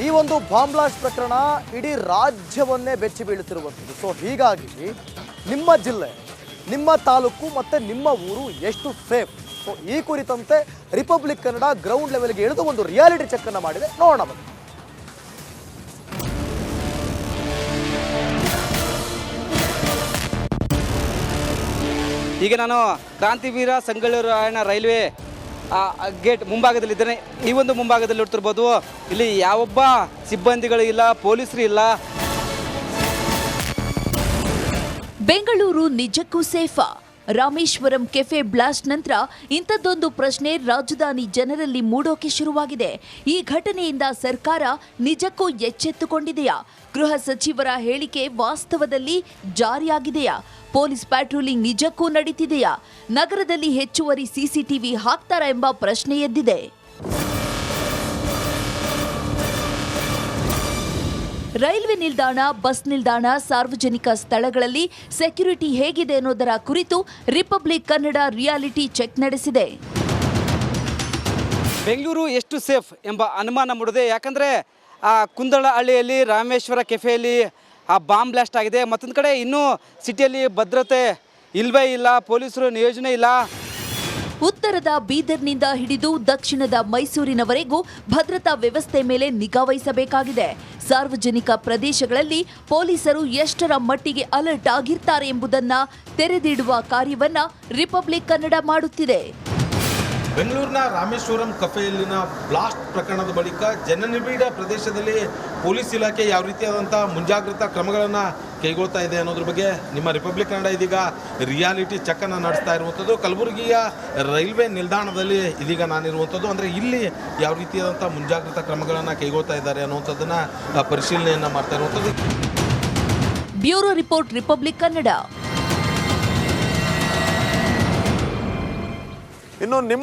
ಈ ಒಂದು bomb blast ಪ್ರಕರಣ ಇಡೀ ರಾಜ್ಯವನ್ನೇ ಬೆಚ್ಚಿ ಬೀಳುತ್ತಿರುವಂಥದ್ದು. ಸೊ ಹೀಗಾಗಿ ನಿಮ್ಮ ಜಿಲ್ಲೆ, ನಿಮ್ಮ ತಾಲೂಕು ಮತ್ತು ನಿಮ್ಮ ಊರು ಎಷ್ಟು ಸೇಫ್? ಸೊ ಈ ಕುರಿತಂತೆ ರಿಪಬ್ಲಿಕ್ ಕನ್ನಡ ಗ್ರೌಂಡ್ ಲೆವೆಲ್ಗೆ ಇಳಿದು ಒಂದು ರಿಯಾಲಿಟಿ ಚೆಕ್ ಅನ್ನು ಮಾಡಿದೆ. ನೋಡೋಣ ಬನ್ನಿ. ಈಗ ನಾನು ಕ್ರಾಂತಿವೀರ ಸಂಗೊಳ್ಳಿ ರಾಯಣ್ಣ ರೈಲ್ವೆ ಗೇಟ್ ಮುಂಭಾಗದಲ್ಲಿದ್ದೇನೆ. ಈ ಒಂದು ಮುಂಭಾಗದಲ್ಲಿ ನೋಡ್ತಿರ್ಬೋದು, ಇಲ್ಲಿ ಯಾವೊಬ್ಬ ಸಿಬ್ಬಂದಿಗಳು ಇಲ್ಲ, ಪೊಲೀಸರು ಇಲ್ಲ. ಬೆಂಗಳೂರು ನಿಜಕ್ಕೂ ಸೇಫಾ? ರಾಮೇಶ್ವರಂ ಕೆಫೆ ಬ್ಲಾಸ್ಟ್ ನಂತರ ಇಂಥದ್ದೊಂದು ಪ್ರಶ್ನೆ ರಾಜಧಾನಿ ಜನರಲ್ಲಿ ಮೂಡೋಕೆ ಶುರುವಾಗಿದೆ. ಈ ಘಟನೆಯಿಂದ ಸರ್ಕಾರ ನಿಜಕ್ಕೂ ಎಚ್ಚೆತ್ತುಕೊಂಡಿದೆಯಾ? ಗೃಹ ಸಚಿವರ ಹೇಳಿಕೆ ವಾಸ್ತವದಲ್ಲಿ ಜಾರಿಯಾಗಿದೆಯಾ? ಪೊಲೀಸ್ ಪ್ಯಾಟ್ರೋಲಿಂಗ್ ನಿಜಕ್ಕೂ ನಡೀತಿದೆಯಾ? ನಗರದಲ್ಲಿ ಹೆಚ್ಚುವರಿ ಸಿಸಿಟಿವಿ ಹಾಕ್ತಾರಾ ಎಂಬ ಪ್ರಶ್ನೆ ಎದ್ದಿದೆ. ರೈಲ್ವೆ ನಿಲ್ದಾಣ, ಬಸ್ ನಿಲ್ದಾಣ, ಸಾರ್ವಜನಿಕ ಸ್ಥಳಗಳಲ್ಲಿ ಸೆಕ್ಯುರಿಟಿ ಹೇಗಿದೆ ಅನ್ನೋದರ ಕುರಿತು ರಿಪಬ್ಲಿಕ್ ಕನ್ನಡ ರಿಯಾಲಿಟಿ ಚೆಕ್ ನಡೆಸಿದೆ. ಬೆಂಗಳೂರು ಎಷ್ಟು ಸೇಫ್ ಎಂಬ ಅನುಮಾನ ಮೂಡಿದೆ. ಯಾಕಂದರೆ ಕುಂದಳಹಳ್ಳಿಯಲ್ಲಿ ರಾಮೇಶ್ವರ ಕೆಫೆಯಲ್ಲಿ ಬಾಂಬ್ ಬ್ಲಾಸ್ಟ್ ಆಗಿದೆ. ಮತ್ತೊಂದು ಕಡೆ ಇನ್ನೂ ಸಿಟಿಯಲ್ಲಿ ಭದ್ರತೆ ಇಲ್ಲವೇ ಇಲ್ಲ, ಪೊಲೀಸರು ನಿಯೋಜನೆ ಇಲ್ಲ. ಉತ್ತರದ ಬೀದರ್ನಿಂದ ಹಿಡಿದು ದಕ್ಷಿಣದ ಮೈಸೂರಿನವರೆಗೂ ಭದ್ರತಾ ವ್ಯವಸ್ಥೆ ಮೇಲೆ ನಿಗಾ ವಹಿಸಬೇಕಾಗಿದೆ. ಸಾರ್ವಜನಿಕ ಪ್ರದೇಶಗಳಲ್ಲಿ ಪೊಲೀಸರು ಎಷ್ಟರ ಮಟ್ಟಿಗೆ ಅಲರ್ಟ್ ಆಗಿರ್ತಾರೆ ಎಂಬುದನ್ನ ತೆರೆದಿಡುವ ಕಾರ್ಯವನ್ನ ರಿಪಬ್ಲಿಕ್ ಕನ್ನಡ ಮಾಡುತ್ತಿದೆ. ಬೆಂಗಳೂರಿನ ರಾಮೇಶ್ವರಂ ಕಫೆಯಲ್ಲಿನ ಬ್ಲಾಸ್ಟ್ ಪ್ರಕರಣದ ಬಳಿಕ ಜನನಿಬಿಡ ಪ್ರದೇಶದಲ್ಲಿ ಪೊಲೀಸ್ ಇಲಾಖೆ ಯಾವ ರೀತಿಯಾದಂಥ ಮುಂಜಾಗ್ರತಾ ಕ್ರಮಗಳನ್ನು ಕೈಗೊಳ್ತಾ ಇದೆ ಅನ್ನೋದ್ರ ಬಗ್ಗೆ ನಿಮ್ಮ ರಿಪಬ್ಲಿಕ್ ಕನ್ನಡ ಇದೀಗ ರಿಯಾಲಿಟಿ ಚೆಕ್ಕನ್ನು ನಡೆಸ್ತಾ ಇರುವಂಥದ್ದು. ಕಲಬುರಗಿಯ ರೈಲ್ವೆ ನಿಲ್ದಾಣದಲ್ಲಿ ಇದೀಗ ನಾನಿರುವಂಥದ್ದು. ಅಂದರೆ ಇಲ್ಲಿ ಯಾವ ರೀತಿಯಾದಂಥ ಮುಂಜಾಗ್ರತಾ ಕ್ರಮಗಳನ್ನು ಕೈಗೊಳ್ತಾ ಇದ್ದಾರೆ ಅನ್ನುವಂಥದ್ದನ್ನು ಪರಿಶೀಲನೆಯನ್ನು ಮಾಡ್ತಾ ಇರುವಂಥದ್ದು. Bureau report, republic Kannada. ಇನ್ನು ನಿಮ್ಮ